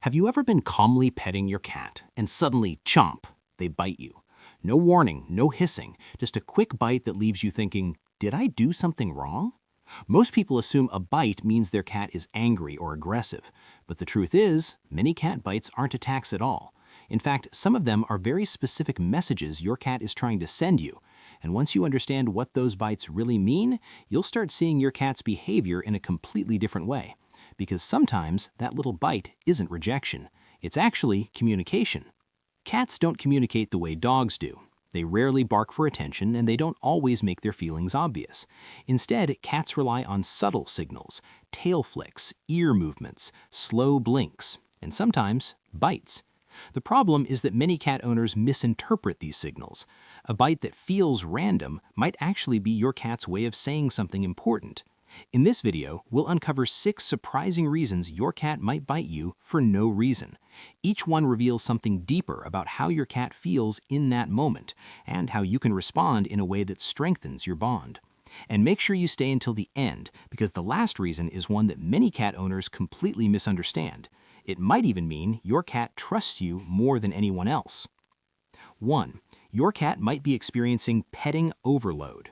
Have you ever been calmly petting your cat and suddenly, chomp, they bite you? No warning, no hissing, just a quick bite that leaves you thinking, did I do something wrong? Most people assume a bite means their cat is angry or aggressive, but the truth is, many cat bites aren't attacks at all. In fact, some of them are very specific messages your cat is trying to send you. And once you understand what those bites really mean, you'll start seeing your cat's behavior in a completely different way. Because sometimes that little bite isn't rejection. It's actually communication. Cats don't communicate the way dogs do. They rarely bark for attention, and they don't always make their feelings obvious. Instead, cats rely on subtle signals, tail flicks, ear movements, slow blinks, and sometimes bites. The problem is that many cat owners misinterpret these signals. A bite that feels random might actually be your cat's way of saying something important. In this video, we'll uncover 6 surprising reasons your cat might bite you for no reason. Each one reveals something deeper about how your cat feels in that moment, and how you can respond in a way that strengthens your bond. And make sure you stay until the end, because the last reason is one that many cat owners completely misunderstand. It might even mean your cat trusts you more than anyone else. 1. Your cat might be experiencing petting overload.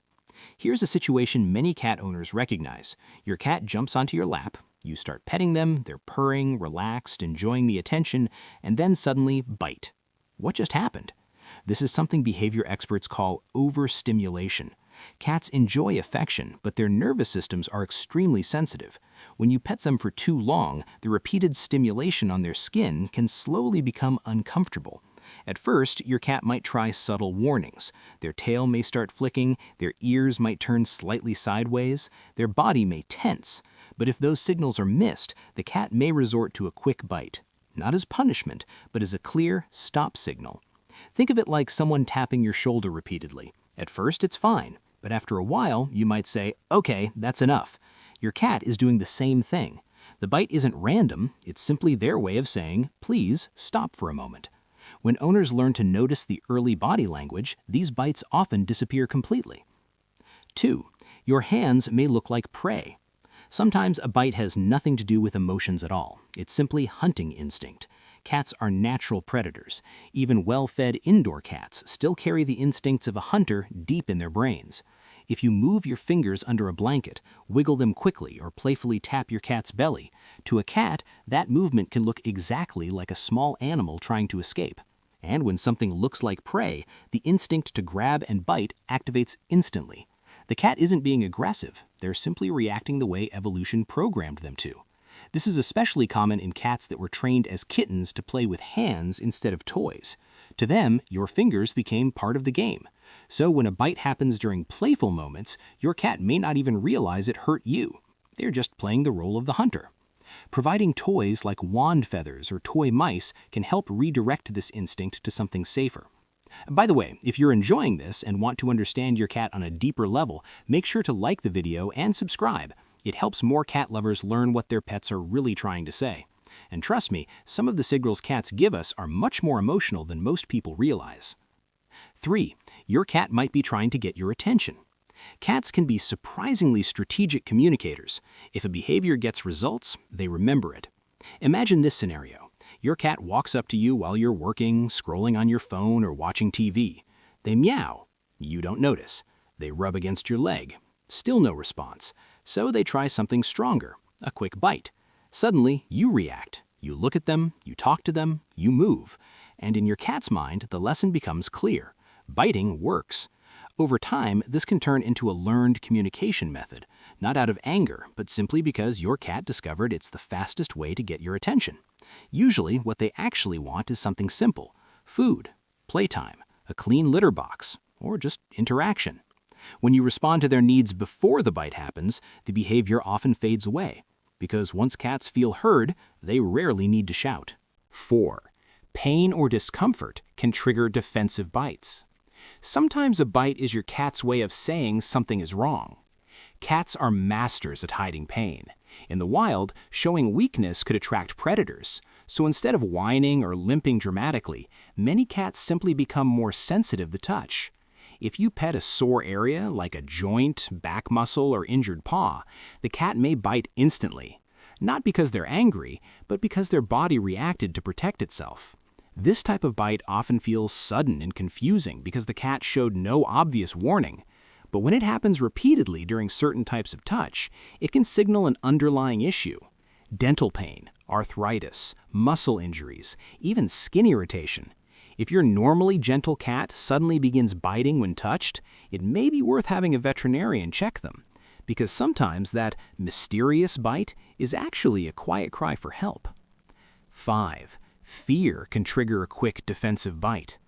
Here's a situation many cat owners recognize. Your cat jumps onto your lap, you start petting them, they're purring, relaxed, enjoying the attention, and then suddenly bite. What just happened? This is something behavior experts call overstimulation. Cats enjoy affection, but their nervous systems are extremely sensitive. When you pet them for too long, the repeated stimulation on their skin can slowly become uncomfortable. At first, your cat might try subtle warnings. Their tail may start flicking, their ears might turn slightly sideways, their body may tense. But if those signals are missed, the cat may resort to a quick bite. Not as punishment, but as a clear stop signal. Think of it like someone tapping your shoulder repeatedly. At first, it's fine, but after a while, you might say, okay, that's enough. Your cat is doing the same thing. The bite isn't random, it's simply their way of saying, please stop for a moment. When owners learn to notice the early body language, these bites often disappear completely. 2. Your hands may look like prey. Sometimes a bite has nothing to do with emotions at all. It's simply hunting instinct. Cats are natural predators. Even well-fed indoor cats still carry the instincts of a hunter deep in their brains. If you move your fingers under a blanket, wiggle them quickly, or playfully tap your cat's belly, to a cat, that movement can look exactly like a small animal trying to escape. And when something looks like prey, the instinct to grab and bite activates instantly. The cat isn't being aggressive, they're simply reacting the way evolution programmed them to. This is especially common in cats that were trained as kittens to play with hands instead of toys. To them, your fingers became part of the game. So when a bite happens during playful moments, your cat may not even realize it hurt you. They're just playing the role of the hunter. Providing toys like wand feathers or toy mice can help redirect this instinct to something safer. By the way, if you're enjoying this and want to understand your cat on a deeper level, make sure to like the video and subscribe. It helps more cat lovers learn what their pets are really trying to say. And trust me, some of the signals cats give us are much more emotional than most people realize. 3. Your cat might be trying to get your attention. Cats can be surprisingly strategic communicators. If a behavior gets results, they remember it. Imagine this scenario. Your cat walks up to you while you're working, scrolling on your phone, or watching TV. They meow. You don't notice. They rub against your leg. Still no response. So they try something stronger, a quick bite. Suddenly, you react. You look at them, you talk to them, you move. And in your cat's mind, the lesson becomes clear. Biting works. Over time, this can turn into a learned communication method, not out of anger, but simply because your cat discovered it's the fastest way to get your attention. Usually, what they actually want is something simple: food, playtime, a clean litter box, or just interaction. When you respond to their needs before the bite happens, the behavior often fades away, because once cats feel heard, they rarely need to shout. 4. Pain or discomfort can trigger defensive bites. Sometimes a bite is your cat's way of saying something is wrong. Cats are masters at hiding pain. In the wild, showing weakness could attract predators. So instead of whining or limping dramatically, many cats simply become more sensitive to touch. If you pet a sore area like a joint, back muscle, or injured paw, the cat may bite instantly. not because they're angry, but because their body reacted to protect itself. This type of bite often feels sudden and confusing because the cat showed no obvious warning. But when it happens repeatedly during certain types of touch, it can signal an underlying issue. Dental pain, arthritis, muscle injuries, even skin irritation. If your normally gentle cat suddenly begins biting when touched, it may be worth having a veterinarian check them, because sometimes that mysterious bite is actually a quiet cry for help. 5. Fear can trigger a quick defensive bite.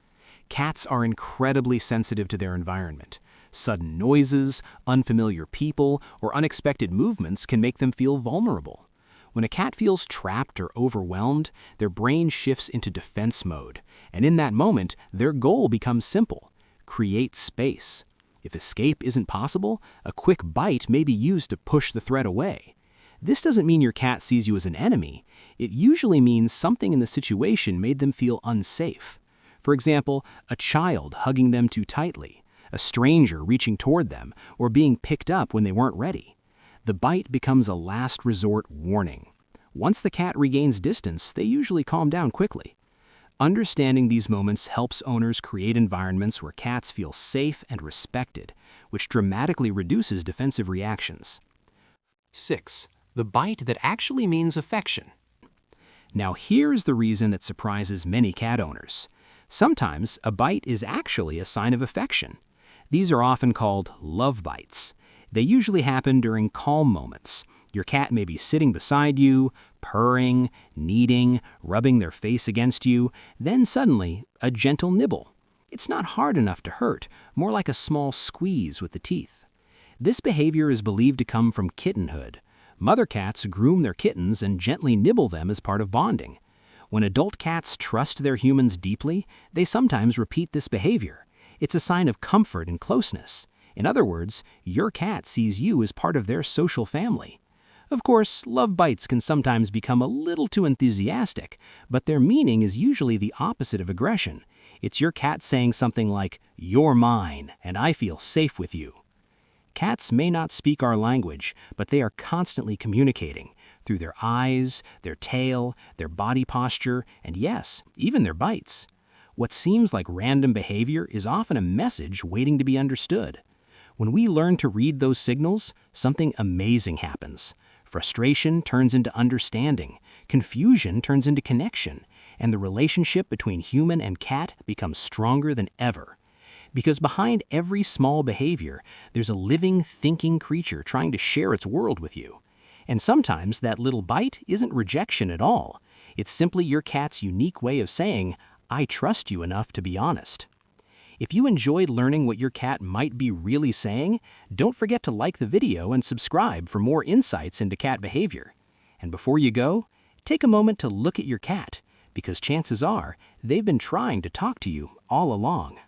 Cats are incredibly sensitive to their environment. Sudden noises, unfamiliar people, or unexpected movements can make them feel vulnerable. When a cat feels trapped or overwhelmed, their brain shifts into defense mode, and in that moment, their goal becomes simple: create space. If escape isn't possible, a quick bite may be used to push the threat away. This doesn't mean your cat sees you as an enemy. It usually means something in the situation made them feel unsafe. For example, a child hugging them too tightly, a stranger reaching toward them, or being picked up when they weren't ready. The bite becomes a last resort warning. Once the cat regains distance, they usually calm down quickly. Understanding these moments helps owners create environments where cats feel safe and respected, which dramatically reduces defensive reactions. 6. The bite that actually means affection. Now here's the reason that surprises many cat owners. Sometimes a bite is actually a sign of affection. These are often called love bites. They usually happen during calm moments. Your cat may be sitting beside you, purring, kneading, rubbing their face against you, then suddenly, a gentle nibble. It's not hard enough to hurt, more like a small squeeze with the teeth. This behavior is believed to come from kittenhood. Mother cats groom their kittens and gently nibble them as part of bonding. When adult cats trust their humans deeply, they sometimes repeat this behavior. It's a sign of comfort and closeness. In other words, your cat sees you as part of their social family. Of course, love bites can sometimes become a little too enthusiastic, but their meaning is usually the opposite of aggression. It's your cat saying something like, "You're mine, and I feel safe with you." Cats may not speak our language, but they are constantly communicating through their eyes, their tail, their body posture, and yes, even their bites. What seems like random behavior is often a message waiting to be understood. When we learn to read those signals, something amazing happens. Frustration turns into understanding, confusion turns into connection, and the relationship between human and cat becomes stronger than ever. Because behind every small behavior, there's a living, thinking creature trying to share its world with you. And sometimes that little bite isn't rejection at all. It's simply your cat's unique way of saying, "I trust you enough to be honest." If you enjoyed learning what your cat might be really saying, don't forget to like the video and subscribe for more insights into cat behavior. And before you go, take a moment to look at your cat, because chances are they've been trying to talk to you all along.